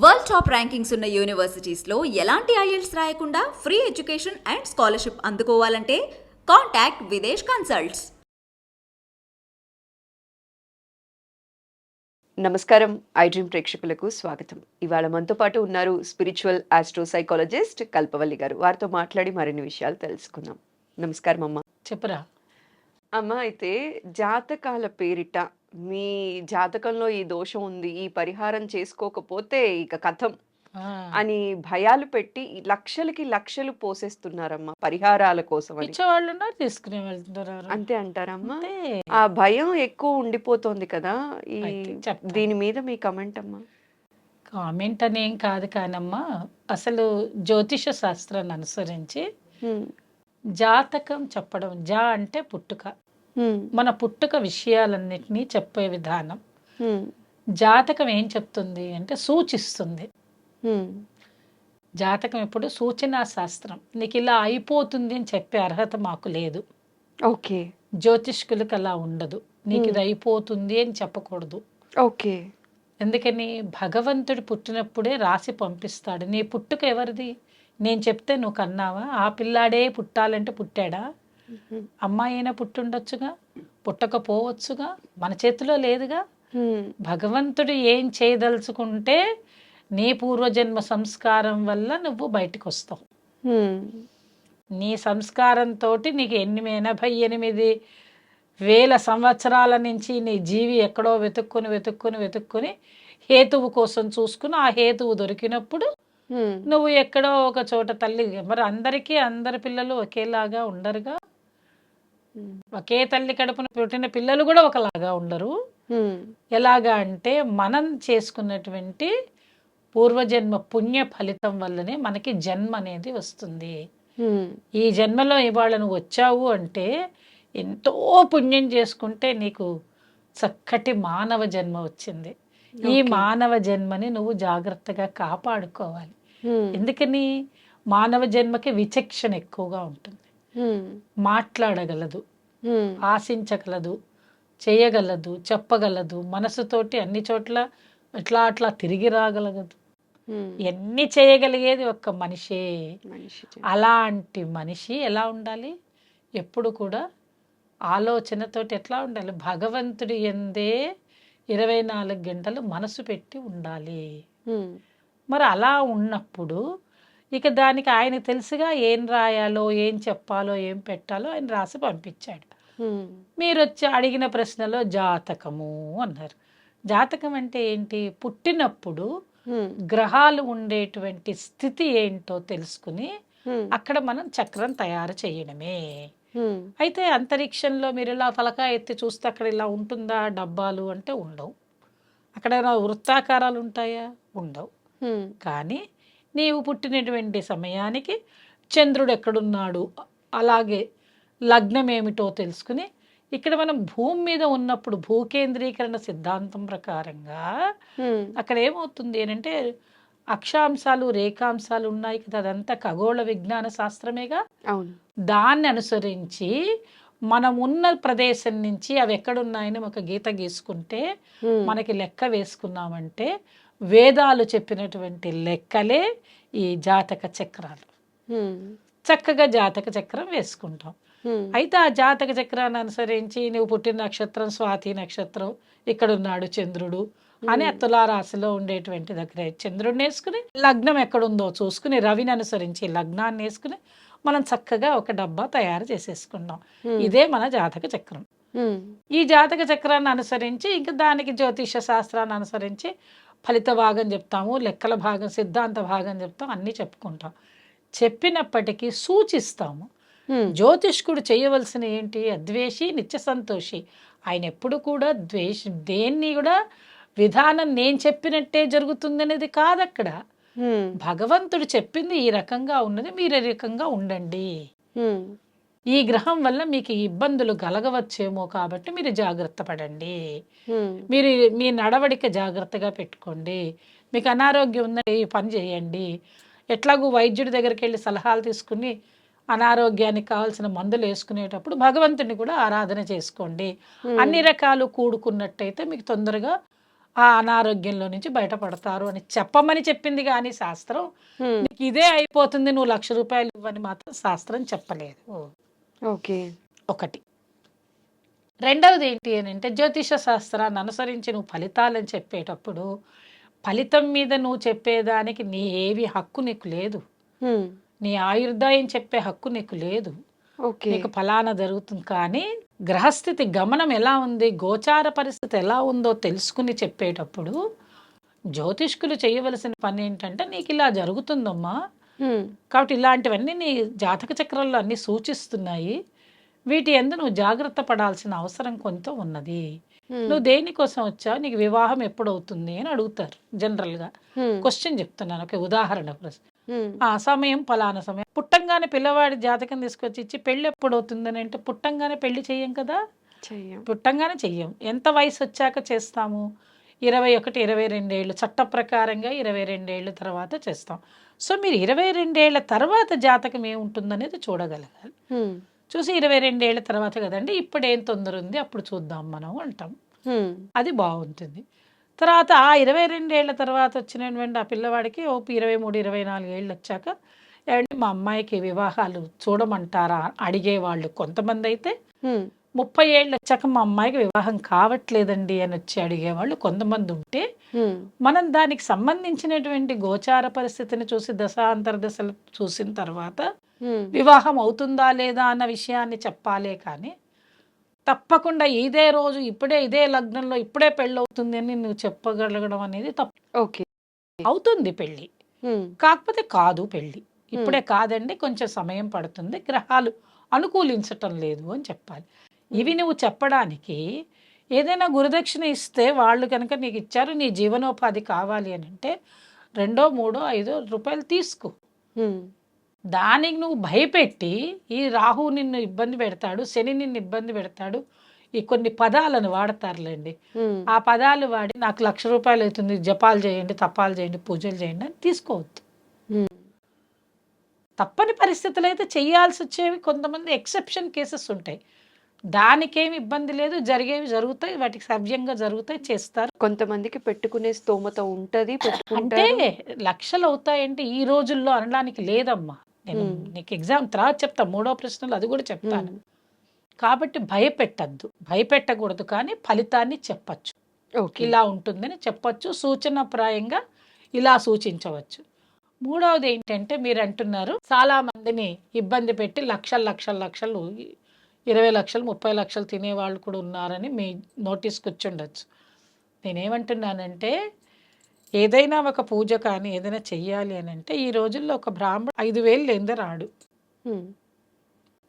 World top rankings ఉన్న యూనివర్సిటీస్లో ఎలాంటి IELTS రాయకుండా ఫ్రీ ఎడ్యుకేషన్ అండ్ స్కాలర్షిప్ అందుకోవాలంటే కాంటాక్ట్ విదేశ్ కన్సల్ట్స్. నమస్కారం, ఐ డ్రీమ్ ప్రేక్షకులకు స్వాగతం. ఇవాళ మనతో పాటు ఉన్నారు స్పిరిచువల్ ఆస్ట్రో సైకాలజిస్ట్ కల్పవల్లి గారు. వారితో మాట్లాడి మరిన్ని విషయాలు తెలుసుకుందాం. నమస్కారం అమ్మ. చెప్పరా అమ్మ, అయితే జాతకాల పేరిట మీ జాతకంలో ఈ దోషం ఉంది, ఈ పరిహారం చేసుకోకపోతే ఇక కథం అని భయాలు పెట్టి లక్షలకి లక్షలు పోసేస్తున్నారమ్మా పరిహారాల కోసం అని. ఇచ్చేవాళ్ళు ఉన్నారు, తీసుకునే వాళ్ళు అంతే అంటారమ్మా? ఆ భయం ఎక్కువ ఉండిపోతుంది కదా, ఈ దీని మీద మీ కమెంట్ అమ్మా. కామెంట్ అని ఏం కాదు కానమ్మా, అసలు జ్యోతిష శాస్త్రాన్ని అనుసరించి జాతకం చెప్పడం, జా అంటే పుట్టుక, మన పుట్టుక విషయాలన్నిటినీ చెప్పే విధానం. జాతకం ఏం చెప్తుంది అంటే సూచిస్తుంది. జాతకం ఎప్పుడు సూచనా శాస్త్రం. నీకు ఇలా అయిపోతుంది అని చెప్పే అర్హత మాకు లేదు. ఓకే. జ్యోతిష్కులకు అలా ఉండదు, నీకు ఇది అయిపోతుంది అని చెప్పకూడదు. ఓకే. ఎందుకని భగవంతుడు పుట్టినప్పుడే రాసి పంపిస్తాడు. నీ పుట్టుక ఎవరిది? నేను చెప్తే నువ్వు కన్నావా? ఆ పిల్లాడే పుట్టాలంటే పుట్టాడా? అమ్మాయి అయినా పుట్టుండొచ్చుగా, పుట్టకపోవచ్చుగా, మన చేతిలో లేదుగా. భగవంతుడు ఏం చేయదలుచుకుంటే నీ పూర్వజన్మ సంస్కారం వల్ల నువ్వు బయటకు వస్తావు. నీ సంస్కారంతో నీకు 88,000 సంవత్సరాల నుంచి నీ జీవి ఎక్కడో వెతుక్కుని హేతువు కోసం చూసుకుని ఆ హేతువు దొరికినప్పుడు నువ్వు ఎక్కడో ఒక చోట తల్లి. మరి అందరికీ అందరి పిల్లలు ఒకేలాగా ఉండరుగా. ఒకే తల్లి కడుపున పుట్టిన పిల్లలు కూడా ఒకలాగా ఉండరు. ఎలాగా అంటే మనం చేసుకున్నటువంటి పూర్వజన్మ పుణ్య ఫలితం వల్లనే మనకి జన్మ అనేది వస్తుంది. ఈ జన్మలో ఇవాళ నువ్వు వచ్చావు అంటే ఎంతో పుణ్యం చేసుకుంటే నీకు చక్కటి మానవ జన్మ వచ్చింది. ఈ మానవ జన్మని నువ్వు జాగ్రత్తగా కాపాడుకోవాలి. ఎందుకని? మానవ జన్మకి విచక్షణ ఎక్కువగా ఉంటుంది. మాట్లాడగలదు, ఆశించగలదు, చేయగలదు, చెప్పగలదు, మనసుతోటి అన్ని చోట్ల అట్లా తిరిగి రాగలగదు. ఎన్ని చేయగలిగేది ఒక్క మనిషే. అలాంటి మనిషి ఎలా ఉండాలి? ఎప్పుడు కూడా ఆలోచనతోటి ఎట్లా ఉండాలి? భగవంతుడి యందే 24 గంటలు మనసు పెట్టి ఉండాలి. మరి అలా ఉన్నప్పుడు ఇక దానికి ఆయన తెలుసుగా ఏం రాయాలో, ఏం చెప్పాలో, ఏం పెట్టాలో ఆయన రాసి పంపించాడు. మీరు వచ్చి అడిగిన ప్రశ్నలో జాతకము అన్నారు. జాతకం అంటే ఏంటి? పుట్టినప్పుడు గ్రహాలు ఉండేటువంటి స్థితి ఏంటో తెలుసుకుని అక్కడ మనం చక్రం తయారు చేయడమే. అయితే అంతరిక్షంలో మీరు ఇలా తలకాయ ఎత్తి చూస్తే అక్కడ ఇలా ఉంటుందా డబ్బాలు అంటే ఉండవు. అక్కడ వృత్తాకారాలు ఉంటాయా? ఉండవు. కానీ నీవు పుట్టినటువంటి సమయానికి చంద్రుడు ఎక్కడున్నాడు, అలాగే లగ్నం ఏమిటో తెలుసుకుని ఇక్కడ మనం భూమి మీద ఉన్నప్పుడు భూకేంద్రీకరణ సిద్ధాంతం ప్రకారంగా అక్కడ ఏమవుతుంది అని అంటే అక్షాంశాలు రేఖాంశాలు ఉన్నాయి కదా, అదంతా ఖగోళ విజ్ఞాన శాస్త్రమేగా. దాన్ని అనుసరించి మనం ఉన్న ప్రదేశం నుంచి అవి ఎక్కడున్నాయని ఒక గీత గీసుకుంటే మనకి లెక్క వేసుకున్నామంటే వేదాలు చెప్పినటువంటి లెక్కలే ఈ జాతక చక్రాలు. చక్కగా జాతక చక్రం వేసుకుంటాం. అయితే ఆ జాతక చక్రాన్ని అనుసరించి నువ్వు పుట్టిన నక్షత్రం స్వాతి నక్షత్రం, ఇక్కడున్నాడు చంద్రుడు అని తులారాశిలో ఉండేటువంటి దగ్గర చంద్రుడిని వేసుకుని లగ్నం ఎక్కడుందో చూసుకుని రవిని అనుసరించి లగ్నాన్ని వేసుకుని మనం చక్కగా ఒక డబ్బా తయారు చేసేసుకున్నాం. ఇదే మన జాతక చక్రం. ఈ జాతక చక్రాన్ని అనుసరించి ఇంకా దానికి జ్యోతిష శాస్త్రాన్ని అనుసరించి ఫలిత భాగం చెప్తాము, లెక్కల భాగం, సిద్ధాంత భాగం చెప్తాం, అన్నీ చెప్పుకుంటాం. చెప్పినప్పటికీ సూచిస్తాము. జ్యోతిష్కుడు చేయవలసిన ఏంటి? అద్వేషి నిత్య సంతోషి. ఆయన ఎప్పుడు కూడా దేన్ని కూడా విధానం నేను చెప్పినట్టే జరుగుతుంది అనేది కాదు. అక్కడ భగవంతుడు చెప్పింది ఈ రకంగా ఉన్నది, మీరు ఈ రకంగా ఉండండి. ఈ గ్రహం వల్ల మీకు ఇబ్బందులు కలగవచ్చేమో కాబట్టి మీరు జాగ్రత్త పడండి. మీరు మీ నడవడిక జాగ్రత్తగా పెట్టుకోండి. మీకు అనారోగ్యం ఉందని ఈ పని చేయండి. ఎట్లాగూ వైద్యుడి దగ్గరికి వెళ్ళి సలహాలు తీసుకుని అనారోగ్యానికి కావాల్సిన మందులు వేసుకునేటప్పుడు భగవంతుని కూడా ఆరాధన చేసుకోండి. అన్ని రకాలు కూడుకున్నట్టయితే మీకు తొందరగా ఆ అనారోగ్యంలో నుంచి బయటపడతారు అని చెప్పమని చెప్పింది కానీ శాస్త్రం హ్మ్. నీకు ఇదే అయిపోతుంది నువ్వు 1,00,000 రూపాయలు ఇవ్వని మాత్రం శాస్త్రం చెప్పలేదు. ఓకే. ఒకటి. రెండవది ఏంటి అని అంటే జ్యోతిష శాస్త్రాన్ని అనుసరించి నువ్వు ఫలితాలని చెప్పేటప్పుడు ఫలితం మీద నువ్వు చెప్పేదానికి నీ ఏవి హక్కు నీకు లేదు. హ్మ్. నీ ఆయుర్దాయం చెప్పే హక్కు నీకు లేదు. ఓకే. నీకు ఫలానా జరుగుతుంది కానీ గ్రహస్థితి గమనం ఎలా ఉంది, గోచార పరిస్థితి ఎలా ఉందో తెలుసుకుని చెప్పేటప్పుడు జ్యోతిష్కులు చేయవలసిన పని ఏంటంటే నీకు ఇలా జరుగుతుందమ్మా, హ్మ్. కాబట్టి ఇలాంటివన్నీ నీ జాతక చక్రంలో అన్ని సూచిస్తున్నాయి, వీటి యందు నువ్వు జాగ్రత్త పడాల్సిన అవసరం కొంత ఉన్నది. హ్మ్. నువ్వు దేనికోసం వచ్చావు, నీకు వివాహం ఎప్పుడు అవుతుంది అని అడుగుతారు జనరల్గా. హ్మ్. క్వశ్చన్ చెప్తున్నాను, ఒక ఉదాహరణ ప్రశ్న. హ్మ్. ఆ సమయం పలానా సమయం పుట్టంగానే పిల్లవాడి జాతకం తీసుకొచ్చి ఇచ్చి పెళ్ళి ఎప్పుడు అవుతుందని అంటే పుట్టంగానే పెళ్లి చెయ్యం కదా, చెయ్యం. పుట్టంగానే చెయ్యం. ఎంత వయసు వచ్చాక చేస్తాము? 21, 22 ఏళ్ళు చట్ట ప్రకారంగా 22 ఏళ్ళ తర్వాత చేస్తాం. సో మీరు 22 ఏళ్ల తర్వాత జాతకం ఏముంటుందనేది చూడగలగాలి. హ్మ్. చూసి 22 ఏళ్ల తర్వాత కదండి ఇప్పుడు ఏం తొందర ఉంది అప్పుడు చూద్దాం మనం అంటాం. హ్మ్. అది బాగుంటుంది. తర్వాత ఆ 22 ఏళ్ల తర్వాత వచ్చినటువంటి ఆ పిల్లవాడికి ఓ 23, 24 ఏళ్ళు వచ్చాక ఏమండి మా అమ్మాయికి వివాహాలు చూడమంటారా అడిగేవాళ్ళు కొంతమంది అయితే, హ్మ్. 30 ఏళ్ళు వచ్చాక మా అమ్మాయికి వివాహం కావట్లేదండి అని వచ్చి అడిగేవాళ్ళు కొంతమంది ఉంటే, హ్మ్. మనం దానికి సంబంధించినటువంటి గోచార పరిస్థితిని చూసి దశలు చూసిన తర్వాత హ్మ్. వివాహం అవుతుందా లేదా అన్న విషయాన్ని చెప్పాలే కానీ తప్పకుండా ఇదే రోజు ఇప్పుడే ఇదే లగ్నంలో ఇప్పుడే పెళ్ళి అవుతుంది అని నువ్వు చెప్పగలగడం అనేది తప్పు. ఓకే. అవుతుంది పెళ్ళి, హ్మ్. కాకపోతే కాదు పెళ్ళి ఇప్పుడే కాదండి, కొంచెం సమయం పడుతుంది, గ్రహాలు అనుకూలించటం లేదు అని చెప్పాలి. ఇవి నువ్వు చెప్పడానికి ఏదైనా గురుదక్షిణ ఇస్తే వాళ్ళు కనుక నీకు ఇచ్చారు, నీ జీవనోపాధి కావాలి అని అంటే 2, 3, 5 రూపాయలు తీసుకో. హ్మ్. దానికి నువ్వు భయపెట్టి ఈ రాహు నిన్ను ఇబ్బంది పెడతాడు, శని నిన్ను ఇబ్బంది పెడతాడు, ఈ కొన్ని పదాలను వాడతారులేండి, హ్మ్. ఆ పదాలు వాడి నాకు 1,00,000 రూపాయలు అవుతుంది జపాలు చేయండి, తపాలు చేయండి, పూజలు చేయండి అని తీసుకోవద్దు. హ్మ్. తప్పని పరిస్థితులు అయితే చేయాల్సి వచ్చేవి కొంతమంది ఎక్సెప్షన్ కేసెస్ ఉంటాయి, దానికేమి ఇబ్బంది లేదు, జరిగేవి జరుగుతాయి, వాటికి సవ్యంగా జరుగుతాయి, చేస్తారు. కొంతమందికి పెట్టుకునే స్తోమత ఉంటది, అంటే పెట్టుకుంటారు. లక్షలు అవుతాయంటే ఈ రోజుల్లో అనడానికి లేదమ్మా. నేను హ్మ్. నీకు ఎగ్జామ్ తర్వాత చెప్తా, 3వ ప్రశ్నలు అది కూడా చెప్తాను. హ్మ్. కాబట్టి భయపెట్టద్దు, భయపెట్టకూడదు కానీ ఫలితాన్ని చెప్పచ్చు, ఓకే. ఇలా ఉంటుందని చెప్పచ్చు, సూచనప్రాయంగా ఇలా సూచించవచ్చు. మూడవది ఏంటంటే మీరు అంటున్నారు చాలా మందిని ఇబ్బంది పెట్టి లక్షలు 20 లక్షలు 30 లక్షలు తినేవాళ్ళు కూడా ఉన్నారని మీ నోటీస్కి వచ్చుండొచ్చు. నేనేమంటున్నానంటే ఏదైనా ఒక పూజ కానీ ఏదైనా చెయ్యాలి అని అంటే ఈ రోజుల్లో ఒక బ్రాహ్మణుడు 5,000 లేనిదే రాడు. హ్మ్.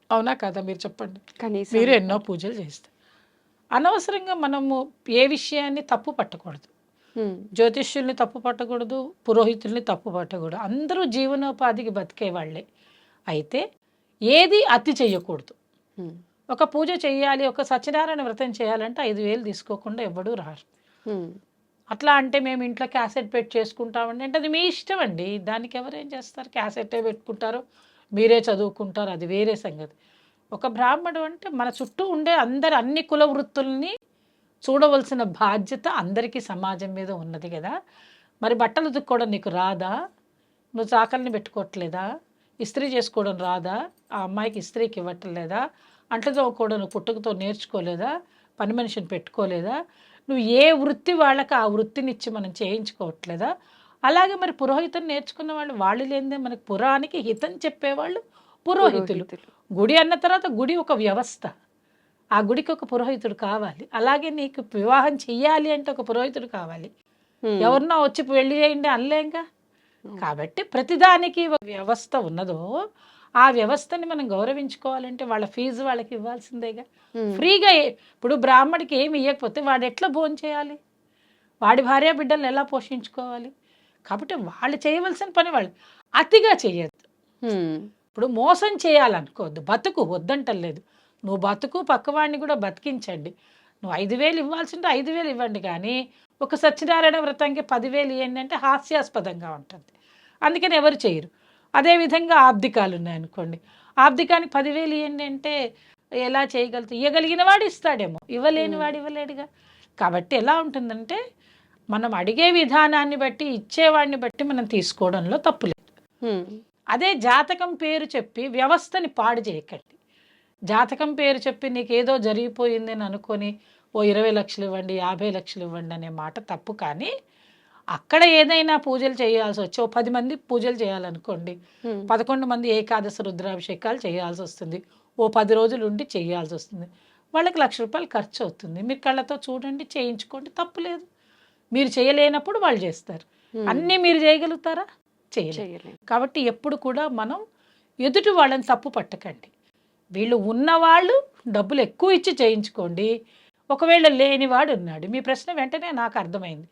అవునా కదా మీరు చెప్పండి. కనీసం మీరు ఎన్నో పూజలు చేస్తారు, అనవసరంగా మనము ఏ విషయాన్ని తప్పు పట్టకూడదు, హ్మ్. జ్యోతిష్యుల్ని తప్పు పట్టకూడదు, పురోహితుల్ని తప్పు పట్టకూడదు, అందరూ జీవనోపాధికి బతికే వాళ్ళే. అయితే ఏది అతి చెయ్యకూడదు. హ్మ్. ఒక పూజ చేయాలి, ఒక సత్యనారాయణ వ్రతం చేయాలంటే 5,000 తీసుకోకుండా ఎవడూ రారు. హ్మ్. అట్లా అంటే మేము ఇంట్లో క్యాసెట్ పెట్టి చేసుకుంటామండి అంటే అది మీ ఇష్టం అండి, దానికి ఎవరేం చేస్తారు, క్యాసెట్టే పెట్టుకుంటారు, మీరే చదువుకుంటారు, అది వేరే సంగతి. ఒక బ్రాహ్మడు అంటే మన చుట్టూ ఉండే అందరు అన్ని కుల వృత్తుల్ని చూడవలసిన బాధ్యత అందరికీ సమాజం మీద ఉన్నది కదా. మరి బట్టలు ఉతుక్కోవడం నీకు రాదా, నువ్వు చాకల్ని పెట్టుకోవట్లేదా, ఇస్త్రీ చేసుకోవడం రాదా, ఆ అమ్మాయికి ఇస్త్రీకి ఇవ్వట్లేదా, అంట్లు తోముకోవడం నువ్వు పుట్టుకతో నేర్చుకోలేదా, పని మనిషిని పెట్టుకోలేదా, నువ్వు ఏ వృత్తి వాళ్ళకి ఆ వృత్తినిచ్చి మనం చేయించుకోవట్లేదా. అలాగే మరి పురోహితం నేర్చుకున్న వాళ్ళు లేనిదే మనకి పురానికి హితం చెప్పేవాళ్ళు పురోహితులు. పురోహితులు. గుడి అన్న తర్వాత గుడి ఒక వ్యవస్థ, ఆ గుడికి ఒక పురోహితుడు కావాలి. అలాగే నీకు వివాహం చెయ్యాలి అంటే ఒక పురోహితుడు కావాలి, హ్మ్. ఎవరన్నా వచ్చి పెళ్లి చేయండి అనలేంగా. కాబట్టి ప్రతిదానికి ఒక వ్యవస్థ ఉన్నదో ఆ వ్యవస్థని మనం గౌరవించుకోవాలంటే వాళ్ళ ఫీజు వాళ్ళకి ఇవ్వాల్సిందేగా. హ్మ్. ఫ్రీగా ఇప్పుడు బ్రాహ్మడికి ఏమి ఇవ్వకపోతే వాడు ఎట్లా భోజనం చేయాలి, వాడి భార్య బిడ్డలను ఎలా పోషించుకోవాలి. కాబట్టి వాళ్ళు చేయవలసిన పని వాళ్ళు అతిగా చేయొద్దు. హ్మ్. ఇప్పుడు మోసం చేయాలనుకోవద్దు, బతుకు వద్దంటలేదు, నువ్వు బతుకు పక్కవాడిని కూడా బతికించండి. నువ్వు 5,000 ఇవ్వాల్సి ఉంటే 5,000 ఇవ్వండి, కానీ ఒక సత్యనారాయణ వ్రతానికి 10,000 ఇవ్వండి అంటే హాస్యాస్పదంగా ఉంటుంది, అందుకని ఎవరు చేయరు. అదేవిధంగా ఆబ్దికాలు ఉన్నాయనుకోండి, ఆబ్దికానికి 10,000 ఇవ్వండి అంటే ఎలా చేయగలుగుతావు, ఇవ్వగలిగిన వాడు ఇస్తాడేమో, ఇవ్వలేని వాడు ఇవ్వలేడుగా. కాబట్టి ఎలా ఉంటుందంటే మనం అడిగే విధానాన్ని బట్టి ఇచ్చేవాడిని బట్టి మనం తీసుకోవడంలో తప్పులేదు. అదే జాతకం పేరు చెప్పి వ్యవస్థని పాడు చేయకండి. జాతకం పేరు చెప్పి నీకేదో జరిగిపోయింది అని అనుకొని ఓ 20 లక్షలు ఇవ్వండి, 50 లక్షలు ఇవ్వండి అనే మాట తప్పు. కానీ అక్కడ ఏదైనా పూజలు చేయాల్సి వచ్చి ఓ 10 మంది పూజలు చేయాలనుకోండి, 11 మంది ఏకాదశి రుద్రాభిషేకాలు చేయాల్సి వస్తుంది, ఓ 10 రోజులు ఉండి చేయాల్సి వస్తుంది. వాళ్ళకి ₹1,00,000 ఖర్చు అవుతుంది. మీరు కళ్ళతో చూడండి, చేయించుకోండి, తప్పులేదు. మీరు చేయలేనప్పుడు వాళ్ళు చేస్తారు. అన్నీ మీరు చేయగలుగుతారా? చేయలేరు. కాబట్టి ఎప్పుడు కూడా మనం ఎదుటి వాళ్ళని తప్పు పట్టకండి. వీళ్ళు ఉన్నవాళ్ళు డబ్బులు ఎక్కువ ఇచ్చి చేయించుకోండి. ఒకవేళ లేనివాడు ఉన్నాడు, మీ ప్రశ్న వెంటనే నాకు అర్థమైంది.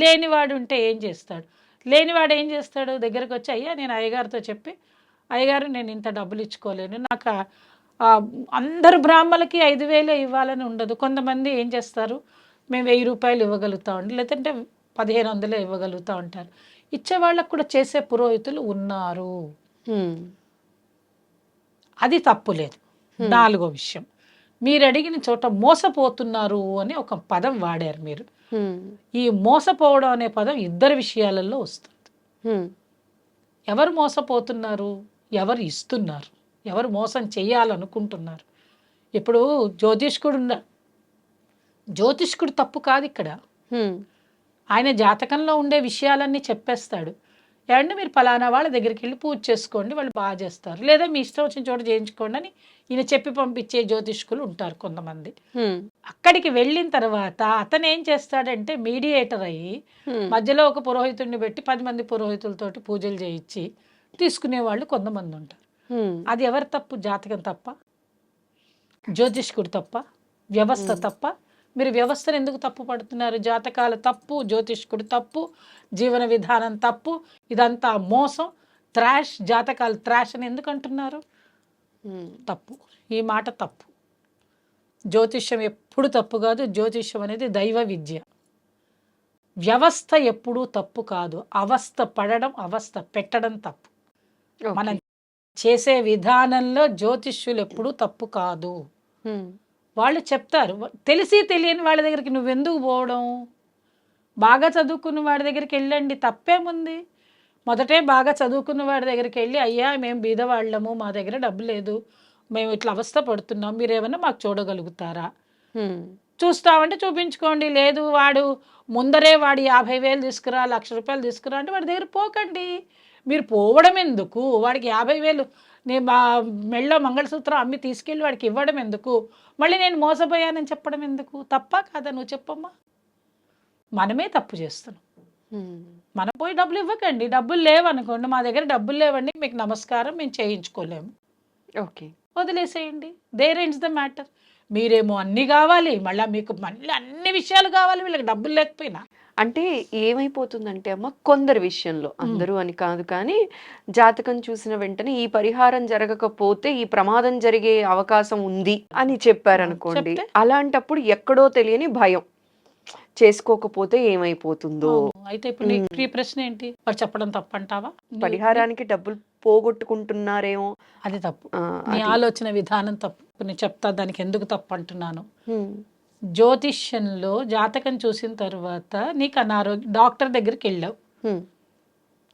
లేనివాడు ఉంటే ఏం చేస్తాడు? లేనివాడు ఏం చేస్తాడు? దగ్గరకు వచ్చి, అయ్యా నేను అయ్యగారితో చెప్పి, అయ్యగారు నేను ఇంత డబ్బులు ఇచ్చుకోలేను, నాకు అందరు బ్రాహ్మలకి 5,000 ఇవ్వాలని ఉండదు. కొంతమంది ఏం చేస్తారు, మేము ₹1,000 ఇవ్వగలుగుతామండి, లేదంటే 1,500 ఇవ్వగలుగుతా ఉంటారు. ఇచ్చేవాళ్ళకు కూడా చేసే పురోహితులు ఉన్నారు. అది తప్పులేదు. 4వ విషయం, మీరు అడిగిన చోట మోసపోతున్నారు అని ఒక పదం వాడారు మీరు. ఈ మోసపోవడం అనే పదం ఇద్దరు విషయాలలో వస్తుంది. ఎవరు మోసపోతున్నారు, ఎవరు ఇస్తున్నారు, ఎవరు మోసం చేయాలనుకుంటున్నారు. ఇప్పుడు జ్యోతిష్కుడు తప్పు కాదు ఇక్కడ. ఆయన జాతకంలో ఉండే విషయాలన్నీ చెప్పేస్తాడు. ఏమంటే మీరు ఫలానా వాళ్ళ దగ్గరికి వెళ్ళి పూజ చేసుకోండి, వాళ్ళు బాగా చేస్తారు, లేదా మీ ఇష్టం వచ్చిన చోట చేయించుకోండి అని ఈయన చెప్పి పంపించే జ్యోతిష్కులు ఉంటారు కొంతమంది. అక్కడికి వెళ్ళిన తర్వాత అతను ఏం చేస్తాడంటే మీడియేటర్ అయ్యి మధ్యలో ఒక పురోహితుడిని పెట్టి 10 మంది పురోహితులతోటి పూజలు చేయించి తీసుకునే వాళ్ళు కొంతమంది ఉంటారు. అది ఎవరు తప్పు? జాతకం తప్ప, జ్యోతిష్కుడు తప్ప, వ్యవస్థ తప్ప? మీరు వ్యవస్థను ఎందుకు తప్పు పడుతున్నారు? జాతకాలు తప్పు, జ్యోతిష్కుడు తప్పు, జీవన విధానం తప్పు, ఇదంతా మోసం, త్రాష్, జాతకాలు త్రాష్ అని ఎందుకు అంటున్నారు? తప్పు. ఈ మాట తప్పు. జ్యోతిష్యం ఎప్పుడు తప్పు కాదు. జ్యోతిష్యం అనేది దైవ విద్య. వ్యవస్థ ఎప్పుడూ తప్పు కాదు. అవస్థ పడడం, అవస్థ పెట్టడం తప్పు. మనం చేసే విధానంలో జ్యోతిష్యులు ఎప్పుడూ తప్పు కాదు. వాళ్ళు చెప్తారు. తెలిసి తెలియని వాళ్ళ దగ్గరికి నువ్వెందుకు పోవడం? బాగా చదువుకున్న వాడి దగ్గరికి వెళ్ళండి, తప్పేముంది? మొదటే బాగా చదువుకున్న వాడి దగ్గరికి వెళ్ళి, అయ్యా మేము బీదవాళ్ళము, మా దగ్గర డబ్బు లేదు, మేము ఇట్లా అవస్థ పడుతున్నాం, మీరేమన్నా మాకు చూడగలుగుతారా? చూస్తామంటే చూపించుకోండి. లేదు వాడు ముందరే వాడు 50,000 తీసుకురా, ₹1,00,000 తీసుకురా అంటే వాడి దగ్గర పోకండి. మీరు పోవడం ఎందుకు? వాడికి 50,000 నేను మా మెళ్ళో మంగళసూత్రం అమ్మి తీసుకెళ్ళి వాడికి ఇవ్వడం ఎందుకు? మళ్ళీ నేను మోసపోయానని చెప్పడం ఎందుకు? తప్పా కాదా? నువ్వు చెప్పమ్మా. మనమే తప్పు చేస్తున్నాం. మనం పోయి డబ్బులు ఇవ్వకండి. డబ్బులు లేవనుకోండి, మా దగ్గర డబ్బులు లేవండి, మీకు నమస్కారం, మేము చేయించుకోలేము, ఓకే, వదిలేసేయండి. There ends the matter. మీరేమో అన్నీ కావాలి, మీకు మళ్ళీ అన్ని విషయాలు కావాలి, వీళ్ళకి డబ్బులు లేకపోయినా. అంటే ఏమైపోతుందంటే అమ్మ, కొందరి విషయంలో, అందరూ అని కాదు కానీ, జాతకం చూసిన వెంటనే ఈ పరిహారం జరగకపోతే ఈ ప్రమాదం జరిగే అవకాశం ఉంది అని చెప్పారనుకోండి, అలాంటప్పుడు ఎక్కడో తెలియని భయం, చేసుకోకపోతే ఏమైపోతుందో. అయితే ఇప్పుడు నీ ప్రశ్న ఏంటి? వాడు చెప్పడం తప్పంటావా? పరిహారానికి డబ్బులు పోగొట్టుకుంటున్నారేమో, అది తప్పు. నీ ఆలోచన విధానం తప్పు. నేను చెప్తా దానికి ఎందుకు తప్పు అంటున్నాను. జ్యోతిష్యంలో జాతకం చూసిన తర్వాత నీకు అనారోగ్యం, డాక్టర్ దగ్గరికి వెళ్ళావు,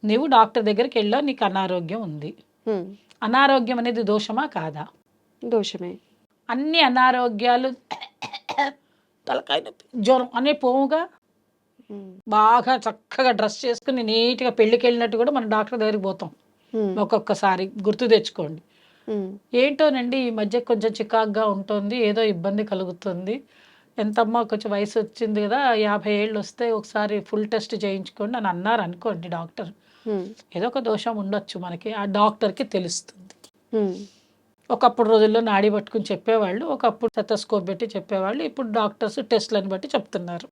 నీవు డాక్టర్ దగ్గరికి వెళ్ళావు, నీకు అనారోగ్యం ఉంది. అనారోగ్యం అనేది దోషమా కాదా? దోషమే. అన్ని అనారోగ్యాలు, తలకాయ నొప్పి, జ్వరం అనే పోవుగా. బాగా చక్కగా డ్రెస్ చేసుకుని నీట్గా పెళ్ళికి వెళ్ళినట్టు కూడా మనం డాక్టర్ దగ్గరికి పోతాం ఒక్కొక్కసారి, గుర్తు తెచ్చుకోండి. ఏంటోనండి ఈ మధ్య కొంచెం చికాగ్గా ఉంటుంది, ఏదో ఇబ్బంది కలుగుతుంది, ఎంతమ్మా కొంచెం వయసు వచ్చింది కదా, 50 ఏళ్ళు వస్తే ఒకసారి ఫుల్ టెస్ట్ చేయించుకోండి అని అన్నారు అనుకోండి డాక్టర్. ఏదో ఒక దోషం ఉండొచ్చు, మనకి ఆ డాక్టర్కి తెలుస్తుంది. ఒకప్పుడు రోజుల్లో నాడి పట్టుకుని చెప్పేవాళ్ళు, ఒకప్పుడు స్టెతస్కోప్ పెట్టి చెప్పేవాళ్ళు, ఇప్పుడు డాక్టర్స్ టెస్ట్లను బట్టి చెప్తున్నారు.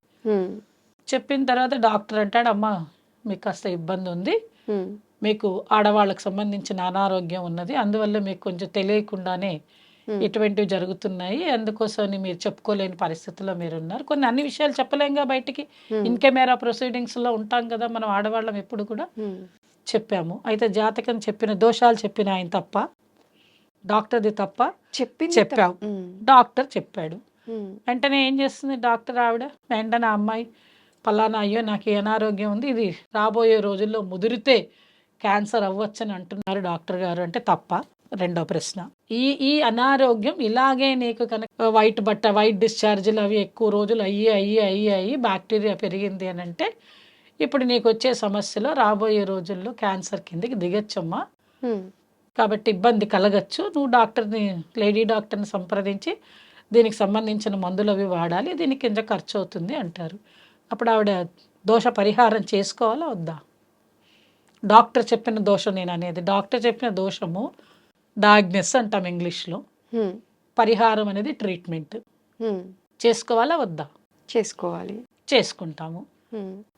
చెప్పిన తర్వాత డాక్టర్ అంటాడు, అమ్మా మీకు కాస్త ఇబ్బంది ఉంది, మీకు ఆడవాళ్ళకు సంబంధించిన అనారోగ్యం ఉన్నది, అందువల్ల మీకు కొంచెం తెలియకుండానే ఇటువంటివి జరుగుతున్నాయి, అందుకోసమని మీరు చెప్పుకోలేని పరిస్థితుల్లో మీరు ఉన్నారు. కొన్ని అన్ని విషయాలు చెప్పలేంగా బయటికి, ఇన్ కెమెరా ప్రొసీడింగ్స్లో ఉంటాం కదా మనం ఆడవాళ్ళం, ఎప్పుడు కూడా చెప్పాము. అయితే జాతకం చెప్పిన దోషాలు చెప్పిన ఆయన తప్ప, డాక్టర్ది తప్ప? చెప్పావు, డాక్టర్ చెప్పాడు. వెంటనే ఏం చేస్తుంది డాక్టర్ ఆవిడ? వెంటనే అమ్మాయి పలానా అయ్యో నాకు ఈ అనారోగ్యం ఉంది, ఇది రాబోయే రోజుల్లో ముదిరితే క్యాన్సర్ అవ్వచ్చని అంటున్నారు డాక్టర్ గారు అంటే తప్ప? రెండో ప్రశ్న, ఈ అనారోగ్యం ఇలాగే నీకు కనుక వైట్ డిశ్చార్జీలు అవి ఎక్కువ రోజులు అయ్యి బ్యాక్టీరియా పెరిగింది అని అంటే ఇప్పుడు నీకు వచ్చే సమస్యలో రాబోయే రోజుల్లో క్యాన్సర్ కిందకి దిగచ్చమ్మా. కాబట్టి ఇబ్బంది కలగచ్చు. నువ్వు లేడీ డాక్టర్ని సంప్రదించి దీనికి సంబంధించిన మందులు అవి వాడాలి, దీనికి ఇంత ఖర్చు అవుతుంది అంటారు. అప్పుడు ఆవిడ దోష పరిహారం చేసుకోవాలా వద్దా? డాక్టర్ చెప్పిన దోషం నేను అనేది, డాక్టర్ చెప్పిన దోషము డయాగ్నోస్ అంటాం ఇంగ్లీష్లో, పరిహారం అనేది ట్రీట్మెంట్. చేసుకోవాలా వద్దా? చేసుకోవాలి. చేసుకుంటాము.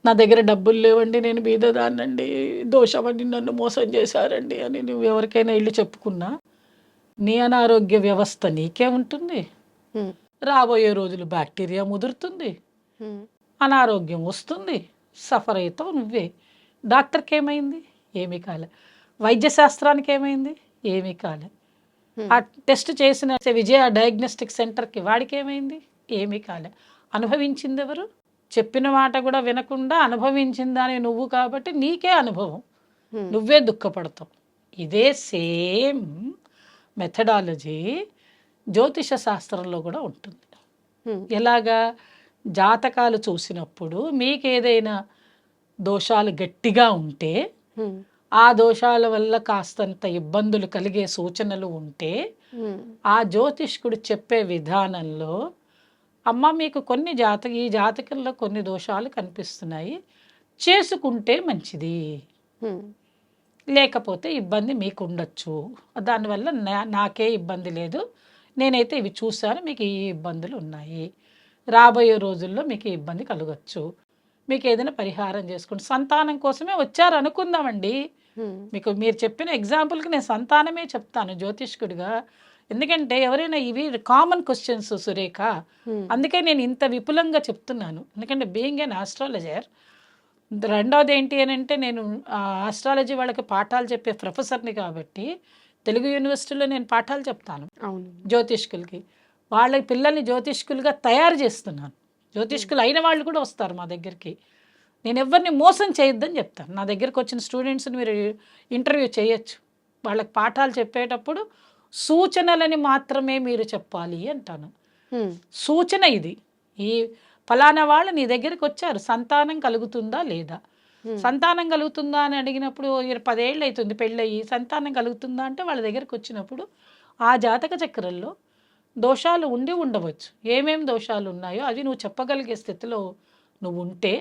నా దగ్గర డబ్బులు లేవండి, నేను బీదదాన్నండి, దోషమని నన్ను మోసం చేశారండి అని నువ్వు ఎవరికైనా ఇల్లు చెప్పుకున్నా నీ అనారోగ్య వ్యవస్థ నీకే ఉంటుంది. రాబోయే రోజులు బ్యాక్టీరియా ముదురుతుంది, అనారోగ్యం వస్తుంది, సఫర్ అవుతావు నువ్వే. డాక్టర్కి ఏమైంది? ఏమీ కాలే. వైద్య శాస్త్రానికి ఏమైంది? ఏమీ కాలే. ఆ టెస్ట్ చేసిన విజయ డయాగ్నోస్టిక్ సెంటర్కి వాడికి ఏమైంది? ఏమీ కాలే. అనుభవించింది ఎవరు? చెప్పిన మాట కూడా వినకుండా అనుభవించిందని నువ్వు, కాబట్టి నీకే అనుభవం, నువ్వే దుఃఖపడతావు. ఇదే సేమ్ మెథడాలజీ జ్యోతిష శాస్త్రంలో కూడా ఉంటుంది. ఎలాగా? జాతకాలు చూసినప్పుడు మీకు ఏదైనా దోషాలు గట్టిగా ఉంటే, ఆ దోషాల వల్ల కాస్తంత ఇబ్బందులు కలిగే సూచనలు ఉంటే ఆ జ్యోతిష్కుడు చెప్పే విధానంలో అమ్మ మీకు ఈ జాతకంలో కొన్ని దోషాలు కనిపిస్తున్నాయి, చేసుకుంటే మంచిది, లేకపోతే ఇబ్బంది మీకు ఉండొచ్చు, దానివల్ల నాకే ఇబ్బంది లేదు, నేనైతే ఇవి చూశాను, మీకు ఈ ఇబ్బందులు ఉన్నాయి, రాబోయే రోజుల్లో మీకు ఇబ్బంది కలగచ్చు, మీకు ఏదైనా పరిహారం చేసుకోండి. సంతానం కోసమే వచ్చారు అనుకుందామండి. మీరు చెప్పిన ఎగ్జాంపుల్కి నేను సంతానమే చెప్తాను జ్యోతిష్కుడిగా. ఎందుకంటే ఎవరైనా ఇవి కామన్ క్వశ్చన్స్ సురేఖ, అందుకే నేను ఇంత విపులంగా చెప్తున్నాను. ఎందుకంటే బీయింగ్ ఎన్ ఆస్ట్రాలజర్, రెండవది ఏంటి అని అంటే నేను ఆస్ట్రాలజీ వాళ్ళకి పాఠాలు చెప్పే ప్రొఫెసర్ని కాబట్టి తెలుగు యూనివర్సిటీలో నేను పాఠాలు చెప్తాను జ్యోతిష్కులకి. వాళ్ళ పిల్లల్ని జ్యోతిష్కులుగా తయారు చేస్తున్నాను. జ్యోతిష్కులు అయిన వాళ్ళు కూడా వస్తారు మా దగ్గరికి. నేను ఎవరిని మోసం చేయొద్దని చెప్తాను. నా దగ్గరికి వచ్చిన స్టూడెంట్స్ని మీరు ఇంటర్వ్యూ చేయొచ్చు. వాళ్ళకి పాఠాలు చెప్పేటప్పుడు సూచనలని మాత్రమే మీరు చెప్పాలి అంటాను. సూచన ఇది, ఈ ఫలానా వాళ్ళు నీ దగ్గరికి వచ్చారు, సంతానం కలుగుతుందా లేదా, సంతానం కలుగుతుందా అని అడిగినప్పుడు 10 ఏళ్ళు అవుతుంది పెళ్ళయి, సంతానం కలుగుతుందా అంటే వాళ్ళ దగ్గరికి వచ్చినప్పుడు ఆ జాతక చక్రంలో దోషాలు ఉండవచ్చు. ఏమేం దోషాలు ఉన్నాయో అది నువ్వు చెప్పగలిగే స్థితిలో నువ్వు ఉంటే,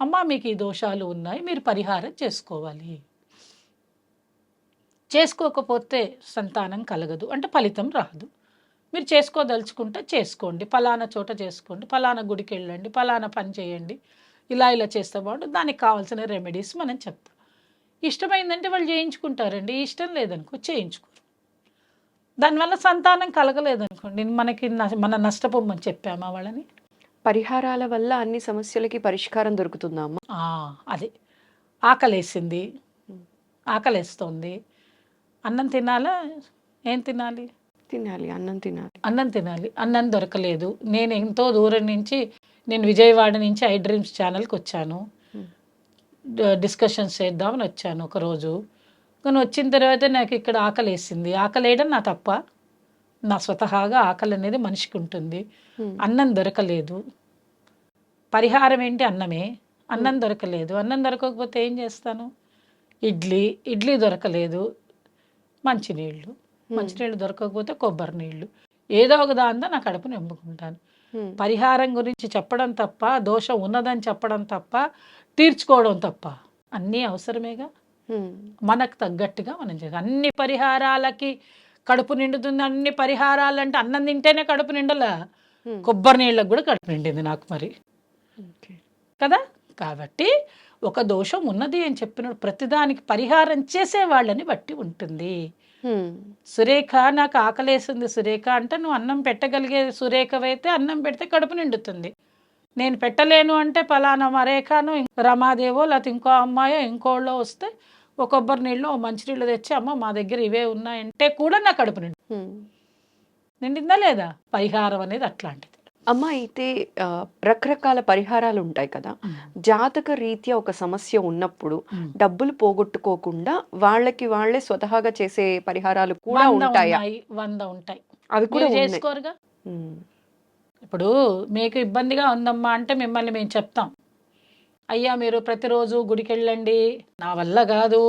అమ్మా మీకు ఈ దోషాలు ఉన్నాయి, మీరు పరిహారం చేసుకోవాలి, చేసుకోకపోతే సంతానం కలగదు అంటే ఫలితం రాదు. మీరు చేసుకోదలుచుకుంటే చేసుకోండి, ఫలానా చోట చేసుకోండి, ఫలానా గుడికి వెళ్ళండి, ఫలానా పని చేయండి, ఇలా చేస్తే బాగుంటుంది, దానికి కావాల్సిన రెమెడీస్ మనం చెప్తాం. ఇష్టమైందంటే వాళ్ళు చేయించుకుంటారండి, ఇష్టం లేదనుకో చేయించుకోరు. దానివల్ల సంతానం కలగలేదనుకోండి మన నష్టపోమని చెప్పామా వాళ్ళని? పరిహారాల వల్ల అన్ని సమస్యలకి పరిష్కారం దొరుకుతుందమ్మా. అది ఆకలేసింది, ఆకలేస్తుంది, అన్నం తినాలా? ఏం తినాలి? అన్నం తినాలి. అన్నం దొరకలేదు. నేను ఎంతో దూరం నుంచి, నేను విజయవాడ నుంచి ఐ డ్రీమ్స్ ఛానల్కి వచ్చాను, డిస్కషన్స్ చేద్దామని వచ్చాను ఒకరోజు. కానీ వచ్చిన తర్వాత నాకు ఇక్కడ ఆకలేసింది. ఆకలేయడం నా తప్ప? నా స్వతహాగా ఆకలి అనేది మనిషికి ఉంటుంది. అన్నం దొరకలేదు, పరిహారం ఏంటి? అన్నమే. అన్నం దొరకలేదు, అన్నం దొరకకపోతే ఏం చేస్తాను? ఇడ్లీ దొరకలేదు, మంచినీళ్ళు దొరకకపోతే కొబ్బరి నీళ్ళు, ఏదో ఒక దాంతో నా కడుపు నింపుకుంటాను. పరిహారం గురించి చెప్పడం తప్ప, దోషం ఉన్నదని చెప్పడం తప్ప, తీర్చుకోవడం తప్ప, అన్నీ అవసరమేగా. మనకు తగ్గట్టుగా మనం చేయాలి. అన్ని పరిహారాలకి కడుపు నిండుతుంది, అన్ని పరిహారాలంటే అన్నం తింటేనే కడుపు నిండలా, కొబ్బరి నీళ్ళకు కూడా కడుపు నిండింది నాకు మరి కదా. కాబట్టి ఒక దోషం ఉన్నది అని చెప్పినప్పుడు ప్రతిదానికి పరిహారం చేసే వాళ్ళని బట్టి ఉంటుంది. సురేఖ నాకు ఆకలేసింది సురేఖ అంటే నువ్వు అన్నం పెట్టగలిగే సురేఖవైతే అన్నం పెడితే కడుపు నిండుతుంది. నేను పెట్టలేను అంటే పలానా మరేఖను రమాదేవో లేకపోతే ఇంకో అమ్మాయో ఇంకోళ్ళో వస్తే ఒక కొబ్బరి నీళ్ళు మంచినీళ్ళు తెచ్చి అమ్మ మా దగ్గర ఇవే ఉన్నాయంటే కూడా నా కడుపు నిండిందా లేదా? పరిహారం అనేది అట్లాంటిది. అమ్మ అయితే రకరకాల పరిహారాలు ఉంటాయి కదా. జాతక రీత్యా ఒక సమస్య ఉన్నప్పుడు డబ్బులు పోగొట్టుకోకుండా వాళ్ళకి వాళ్ళే స్వతహాగా చేసే పరిహారాలు కూడా 100 ఉంటాయా? ఉన్నాయి, 100 ఉంటాయి. అవి కూడా మీరు ఉన్నాయి. చేసుకోరుగా. ఉమ్, ఇప్పుడు మీకు ఇబ్బందిగా ఉందమ్మా అంటే మిమ్మల్ని మేము చెప్తాం, అయ్యా మీరు ప్రతిరోజు గుడికి వెళ్ళండి. నా వల్ల కాదు,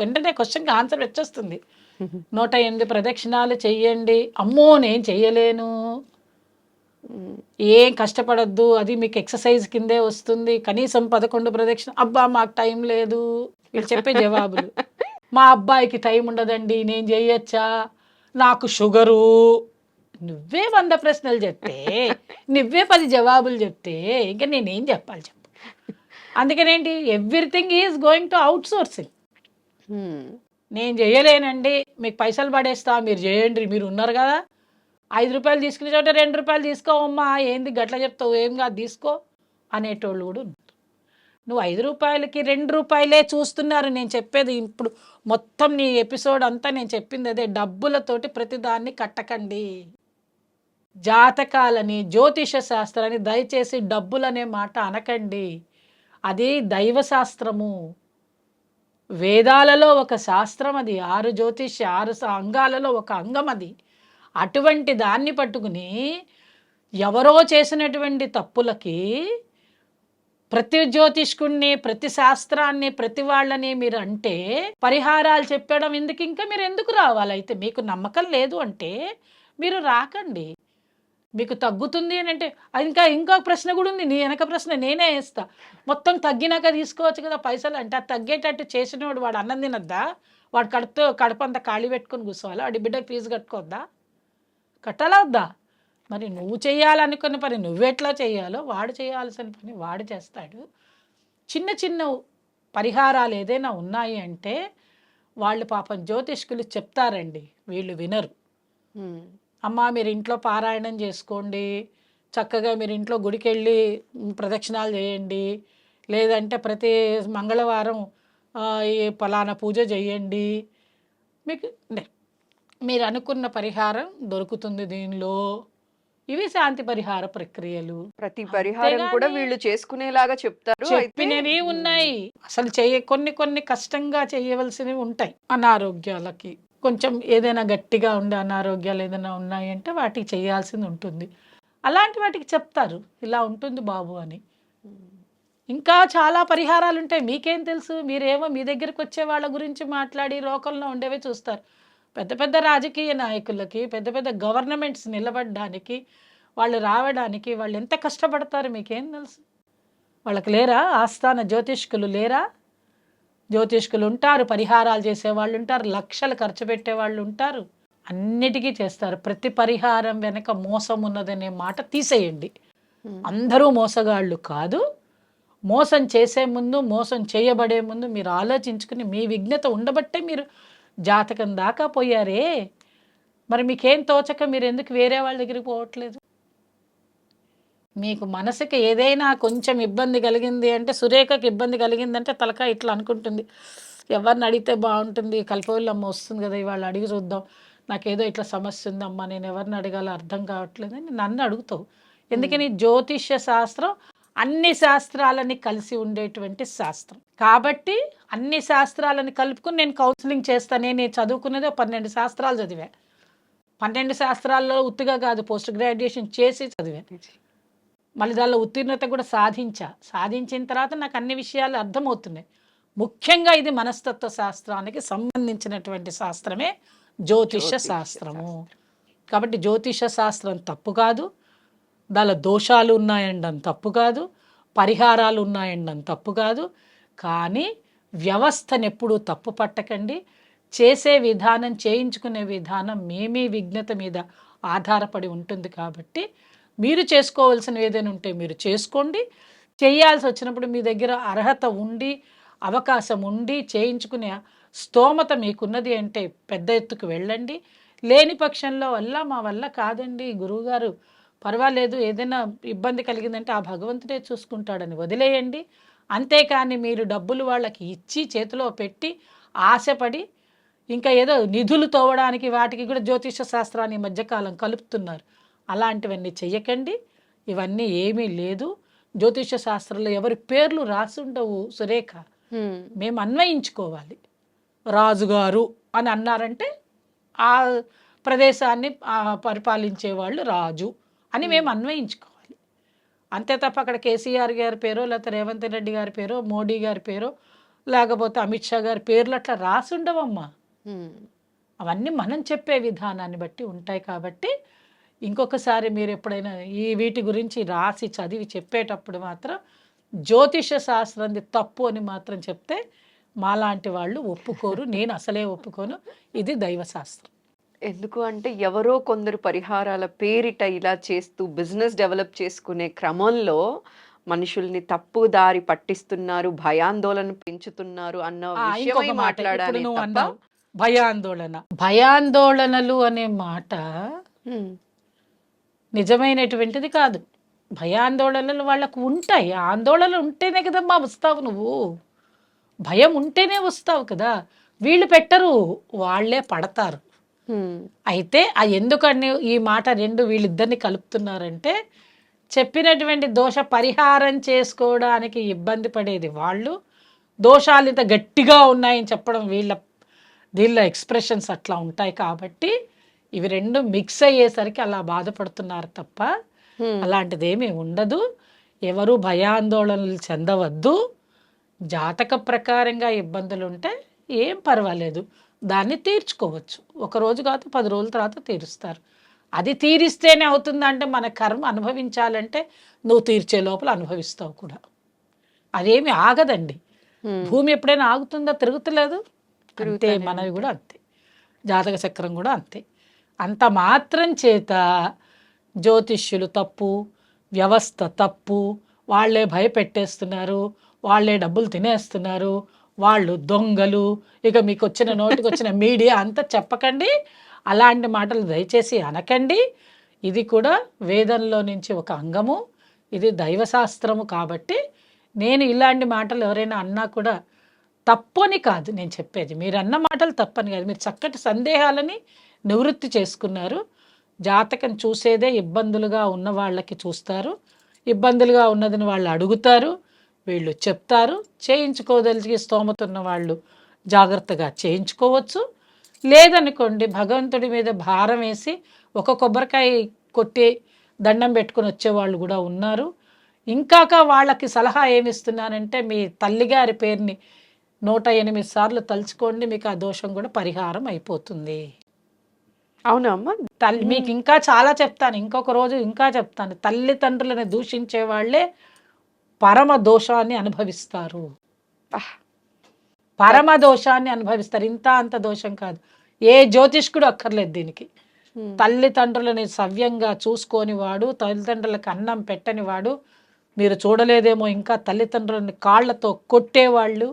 వెంటనే క్వశ్చన్కి ఆన్సర్ వచ్చేస్తుంది. 108 ప్రదక్షిణాలు చెయ్యండి. అమ్మో నేను చెయ్యలేను, ఉమ్, ఏం కష్టపడద్దు, అది మీకు ఎక్సర్సైజ్ కిందే వస్తుంది. కనీసం 11 ప్రదక్షిణ, అబ్బా మాకు టైం లేదు. వీళ్ళు చెప్పే జవాబులు. మా అబ్బాయికి టైం ఉండదండి, నేను చెయ్యొచ్చా, నాకు షుగరు. నువ్వే 100 ప్రశ్నలు చెప్తే, నువ్వే 10 జవాబులు చెప్తే ఇంకా నేనేం చెప్పాలి చెప్పు. అందుకనేంటి, everything is going to outsourcing. Um, నేను చేయలేనండి, మీకు పైసలు పడేస్తా, మీరు చేయండి, మీరు ఉన్నారు కదా. 5 రూపాయలు తీసుకునే చోట 2 రూపాయలు తీసుకోవమ్మా, ఏంది గట్ల చెప్తావు, ఏం కాదు తీసుకో అనేటోళ్ళు కూడా ఉన్నారు. నువ్వు 5 రూపాయలకి 2 రూపాయలే చూస్తున్నారు. నేను చెప్పేది ఇప్పుడు మొత్తం నీ ఎపిసోడ్ అంతా నేను చెప్పింది అదే. డబ్బులతోటి ప్రతిదాన్ని కట్టకండి. జాతకాలని, జ్యోతిష శాస్త్రాన్ని దయచేసి డబ్బులనే మాట అనకండి. అది దైవ శాస్త్రము, వేదాలలో ఒక శాస్త్రం అది. 6 జ్యోతిష్య 6 అంగాలలో ఒక అంగం అది. అటువంటి దాన్ని పట్టుకుని ఎవరో చేసినటువంటి తప్పులకి ప్రతి జ్యోతిష్కుణ్ణి, ప్రతి శాస్త్రాన్ని, ప్రతి వాళ్ళని మీరు అంటే పరిహారాలు చెప్పడం ఎందుకు? ఇంకా మీరు ఎందుకు రావాలి? అయితే మీకు నమ్మకం లేదు అంటే మీరు రాకండి. మీకు తగ్గుతుంది అని అంటే ఇంకొక ప్రశ్న కూడా ఉంది. నీ వెనక ప్రశ్న నేనే వేస్తా. మొత్తం తగ్గినాక తీసుకోవచ్చు కదా పైసలు అంటే, అది తగ్గేటట్టు చేసినవాడు వాడు అన్నం తినద్దా? వాడు కడుపంతా ఖాళీ పెట్టుకొని కూర్చోవాలా? వాడి బిడ్డకు ఫీజు కట్టుకోవద్దా? కట్టాలా వద్దా? మరి నువ్వు చేయాలనుకున్న పని నువ్వెట్లా చేయాలో వాడు చేయాల్సిన పని వాడు చేస్తాడు. చిన్న చిన్న పరిహారాలు ఏదైనా ఉన్నాయి అంటే వాళ్ళు పాపం జ్యోతిష్కులు చెప్తారండి, వీళ్ళు వినరు. ఉమ్, అమ్మ మీరు ఇంట్లో పారాయణం చేసుకోండి, చక్కగా మీరు ఇంట్లో గుడికి వెళ్ళి ప్రదక్షిణాలు చేయండి, లేదంటే ప్రతి మంగళవారం ఈ పలానా పూజ చేయండి, మీకు మీరు అనుకున్న పరిహారం దొరుకుతుంది దీనిలో. ఇవి శాంతి పరిహార ప్రక్రియలు. ప్రతి పరిహారం కూడా అంతేగాని వీళ్ళు చేసుకునేలాగా చెప్తారు. అయితే చెప్పినవి ఉన్నాయి. అసలు కొన్ని కష్టంగా చేయవలసినవి ఉంటాయి. అనారోగ్యాలకి కొంచెం ఏదైనా గట్టిగా ఉండే అనారోగ్యాలు ఏదైనా ఉన్నాయంటే వాటికి చేయాల్సింది ఉంటుంది. అలాంటి వాటికి చెప్తారు, ఇలా ఉంటుంది బాబు అని. ఇంకా చాలా పరిహారాలు ఉంటాయి. మీకేం తెలుసు? మీరేమో మీ దగ్గరికి వచ్చే వాళ్ళ గురించి మాట్లాడి లోకంలో ఉండేవే చూస్తారు. పెద్ద పెద్ద రాజకీయ నాయకులకి, పెద్ద పెద్ద గవర్నమెంట్స్ నిలబడడానికి, వాళ్ళు రావడానికి వాళ్ళు ఎంత కష్టపడతారు మీకేం తెలుసు? వాళ్ళకి లేరా ఆస్థాన జ్యోతిష్కులు లేరా? జ్యోతిష్కులు ఉంటారు, పరిహారాలు చేసేవాళ్ళు ఉంటారు, లక్షలు ఖర్చు పెట్టేవాళ్ళు ఉంటారు, అన్నిటికీ చేస్తారు. ప్రతి పరిహారం వెనక మోసం ఉన్నదనే మాట తీసేయండి. అందరూ మోసగాళ్ళు కాదు. మోసం చేసే ముందు, మోసం చేయబడే ముందు మీరు ఆలోచించుకుని, మీ విఘ్నత ఉండబట్టే మీరు జాతకం దాకా పోయారే. మరి మీకేం తోచక మీరు ఎందుకు వేరే వాళ్ళ దగ్గరికి పోవట్లేదు? మీకు మనసుకి ఏదైనా కొంచెం ఇబ్బంది కలిగింది అంటే, సురేఖకి ఇబ్బంది కలిగిందంటే తలక ఇట్లా అనుకుంటుంది, ఎవరిని అడిగితే బాగుంటుంది, కల్పవల్లమ్మ వస్తుంది కదా ఇవాళ అడిగి చూద్దాం, నాకేదో ఇట్లా సమస్య ఉందమ్మా, నేను ఎవరిని అడగాలో అర్థం కావట్లేదు అని నన్ను అడుగుతావు. ఎందుకని? జ్యోతిష్య శాస్త్రం అన్ని శాస్త్రాలని కలిసి ఉండేటువంటి శాస్త్రం కాబట్టి అన్ని శాస్త్రాలని కలుపుకుని నేను కౌన్సిలింగ్ చేస్తాను. నేను చదువుకునేది 12 శాస్త్రాలు చదివా. 12 శాస్త్రాల్లో ఉత్తిగా కాదు, పోస్ట్ గ్రాడ్యుయేషన్ చేసి చదివా. మళ్ళీ దానిలో ఉత్తీర్ణత కూడా సాధించిన తర్వాత నాకు అన్ని విషయాలు అర్థమవుతున్నాయి. ముఖ్యంగా ఇది మనస్తత్వ శాస్త్రానికి సంబంధించినటువంటి శాస్త్రమే జ్యోతిష శాస్త్రము. కాబట్టి జ్యోతిష శాస్త్రం తప్పు కాదు, దానిలో దోషాలు ఉన్నాయండం తప్పు కాదు, పరిహారాలు ఉన్నాయండం తప్పు కాదు. కానీ వ్యవస్థను ఎప్పుడూ తప్పు పట్టకండి. చేసే విధానం, చేయించుకునే విధానం మీ విఘ్నత మీద ఆధారపడి ఉంటుంది. కాబట్టి మీరు చేసుకోవాల్సిన ఏదైనా ఉంటే మీరు చేసుకోండి. చేయాల్సి వచ్చినప్పుడు మీ దగ్గర అర్హత ఉండి, అవకాశం ఉండి, చేయించుకునే స్తోమత మీకున్నది అంటే పెద్ద ఎత్తుకు వెళ్ళండి. లేని పక్షంలో మా వల్ల కాదండి గురువుగారు, పర్వాలేదు, ఏదైనా ఇబ్బంది కలిగిందంటే ఆ భగవంతుడే చూసుకుంటాడని వదిలేయండి. అంతేకాని మీరు డబ్బులు వాళ్ళకి ఇచ్చి చేతిలో పెట్టి ఆశపడి ఇంకా ఏదో నిధులు తోవడానికి వాటికి కూడా జ్యోతిష శాస్త్రాన్ని మధ్యకాలం కలుపుతున్నారు. అలాంటివన్నీ చెయ్యకండి. ఇవన్నీ ఏమీ లేదు. జ్యోతిష శాస్త్రంలో ఎవరి పేర్లు రాసుండవు సురేఖ. మేము అన్వయించుకోవాలి. రాజుగారు అని అన్నారంటే ఆ ప్రదేశాన్ని పరిపాలించే వాళ్ళు రాజు అని మేము అన్వయించుకోవాలి. అంతే తప్ప అక్కడ కేసీఆర్ గారి పేరో లేకపోతే రేవంత్ రెడ్డి గారి పేరో మోడీ గారి పేరో లేకపోతే అమిత్ షా గారి పేర్లు అట్లా రాసుండవమ్మా. అవన్నీ మనం చెప్పే విధానాన్ని బట్టి ఉంటాయి. కాబట్టి ఇంకొకసారి మీరు ఎప్పుడైనా ఈ వీటి గురించి రాసి చదివి చెప్పేటప్పుడు మాత్రం జ్యోతిష శాస్త్రంది తప్పు అని మాత్రం చెప్తే మాలాంటి వాళ్ళు ఒప్పుకోరు. నేను అసలే ఒప్పుకోను. ఇది దైవశాస్త్రం. ఎందుకు అంటే ఎవరో కొందరు పరిహారాల పేరిట ఇలా చేస్తూ బిజినెస్ డెవలప్ చేసుకునే క్రమంలో మనుషుల్ని తప్పు దారి పట్టిస్తున్నారు, భయాందోళన పెంచుతున్నారు అన్న విషయమై ఇంకొక మాట ఇప్పుడు మాట్లాడాలి నువ్వు తప్ప అన్నావు భయాందోళన. భయాందోళనలు అనే మాట నిజమైనటువంటిది కాదు. భయాందోళనలు వాళ్ళకు ఉంటాయి. ఆందోళన ఉంటేనే కదమ్మా వస్తావు నువ్వు. భయం ఉంటేనే వస్తావు కదా. వీళ్ళు పెట్టరు, వాళ్ళే పడతారు. అయితే ఎందుకని ఈ మాట రెండు వీళ్ళిద్దరిని కలుపుతున్నారంటే చెప్పినటువంటి దోష పరిహారం చేసుకోవడానికి ఇబ్బంది పడేది వాళ్ళు, దోషాలు ఇంత గట్టిగా ఉన్నాయని చెప్పడం వీళ్ళ ఎక్స్ప్రెషన్స్ అట్లా ఉంటాయి. కాబట్టి ఇవి రెండు మిక్స్ అయ్యేసరికి అలా బాధపడుతున్నారు తప్ప అలాంటిది ఏమీ ఉండదు. ఎవరు భయాందోళనలు చెందవద్దు. జాతక ప్రకారంగా ఇబ్బందులు ఉంటే ఏం పర్వాలేదు, దాన్ని తీర్చుకోవచ్చు. ఒక రోజు కాదు 10 రోజుల తర్వాత తీరుస్తారు. అది తీరిస్తేనే అవుతుందంటే మన కర్మ అనుభవించాలంటే నువ్వు తీర్చే లోపల అనుభవిస్తావు కూడా. అదేమి ఆగదండి. భూమి ఎప్పుడైనా ఆగుతుందా? తిరుగుతలేదు. అంతే మనవి కూడా అంతే, జాతక చక్రం కూడా అంతే. అంత మాత్రం చేత జ్యోతిష్యులు తప్పు, వ్యవస్థ తప్పు, వాళ్ళే భయపెట్టేస్తున్నారు, వాళ్ళే డబ్బులు తినేస్తున్నారు, వాళ్ళు దొంగలు, ఇక మీకు వచ్చిన నోటికి వచ్చిన మీడియా అంతా చెప్పకండి. అలాంటి మాటలు దయచేసి అనకండి. ఇది కూడా వేదంలో నుంచి ఒక అంగము, ఇది దైవశాస్త్రము. కాబట్టి నేను ఇలాంటి మాటలు ఎవరైనా అన్నా కూడా తప్పని కాదు నేను చెప్పేది. మీరు అన్న మాటలు తప్పని కాదు. మీరు చక్కటి సందేహాలని నివృత్తి చేసుకున్నారు. జాతకం చూసేదే ఇబ్బందులుగా ఉన్న వాళ్ళకి చూస్తారు, ఇబ్బందులుగా ఉన్నదని వాళ్ళు అడుగుతారు, వీళ్ళు చెప్తారు. చేయించుకోదలిచి స్తోమత ఉన్న వాళ్ళు జాగ్రత్తగా చేయించుకోవచ్చు. లేదనుకోండి భగవంతుడి మీద భారం వేసి ఒక కొబ్బరికాయ కొట్టి దండం పెట్టుకుని వచ్చేవాళ్ళు కూడా ఉన్నారు. ఇంకాక వాళ్ళకి సలహా ఏమిస్తున్నానంటే మీ తల్లిగారి పేరుని 108 సార్లు తలుచుకోండి, మీకు ఆ దోషం కూడా పరిహారం అయిపోతుంది. అవునా అమ్మ? మీకు ఇంకా చాలా చెప్తాను, ఇంకొక రోజు ఇంకా చెప్తాను. తల్లిదండ్రులను దూషించే వాళ్ళే పరమ దోషాన్ని అనుభవిస్తారు. పరమ దోషాన్ని అనుభవిస్తారు. ఇంత అంత దోషం కాదు. ఏ జ్యోతిష్కుడు అక్కర్లేదు దీనికి. తల్లిదండ్రులని సవ్యంగా చూసుకొని వాడు, తల్లిదండ్రులకు అన్నం పెట్టని వాడు, మీరు చూడలేదేమో ఇంకా తల్లిదండ్రులని కాళ్ళతో కొట్టేవాళ్ళు,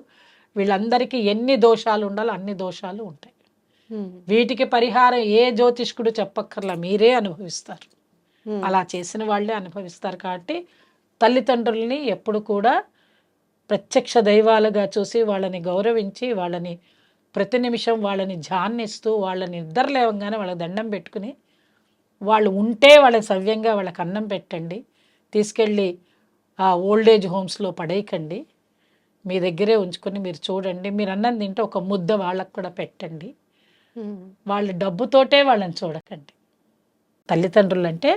వీళ్ళందరికీ ఎన్ని దోషాలు ఉండాలో అన్ని దోషాలు ఉంటాయి. వీటికి పరిహారం ఏ జ్యోతిష్కుడు చెప్పక్కర్లా, మీరే అనుభవిస్తారు. అలా చేసిన వాళ్ళే అనుభవిస్తారు. కాబట్టి తల్లిదండ్రుల్ని ఎప్పుడు కూడా ప్రత్యక్ష దైవాలుగా చూసి వాళ్ళని గౌరవించి వాళ్ళని ప్రతి నిమిషం వాళ్ళని ధ్యానిస్తూ వాళ్ళని నిద్ర లేవగానే వాళ్ళకి దండం పెట్టుకుని వాళ్ళు ఉంటే వాళ్ళకి సవ్యంగా వాళ్ళకి అన్నం పెట్టండి. తీసుకెళ్ళి ఆ ఓల్డేజ్ హోమ్స్లో పడేయకండి. మీ దగ్గరే ఉంచుకొని మీరు చూడండి. మీరు అన్నం తింటే ఒక ముద్ద వాళ్ళకు కూడా పెట్టండి. వాళ్ళ డబ్బుతోటే వాళ్ళని చూడకండి. తల్లిదండ్రులు అంటే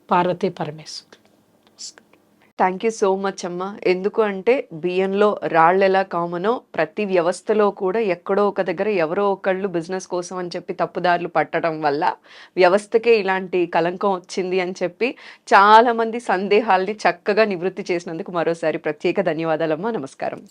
పార్వతీ పరమేశ్వరులు. థ్యాంక్ యూ సో మచ్ అమ్మ. ఎందుకు అంటే బియ్యంలో రాళ్ళు ఎలా కామనో ప్రతి వ్యవస్థలో కూడా ఎక్కడో ఒక దగ్గర ఎవరో ఒకళ్ళు బిజినెస్ కోసం అని చెప్పి తప్పుదారులు పట్టడం వల్ల వ్యవస్థకే ఇలాంటి కలంకం వచ్చింది అని చెప్పి చాలా మంది సందేహాల్ని చక్కగా నివృత్తి చేసినందుకు మరోసారి ప్రత్యేక ధన్యవాదాలమ్మా. నమస్కారం.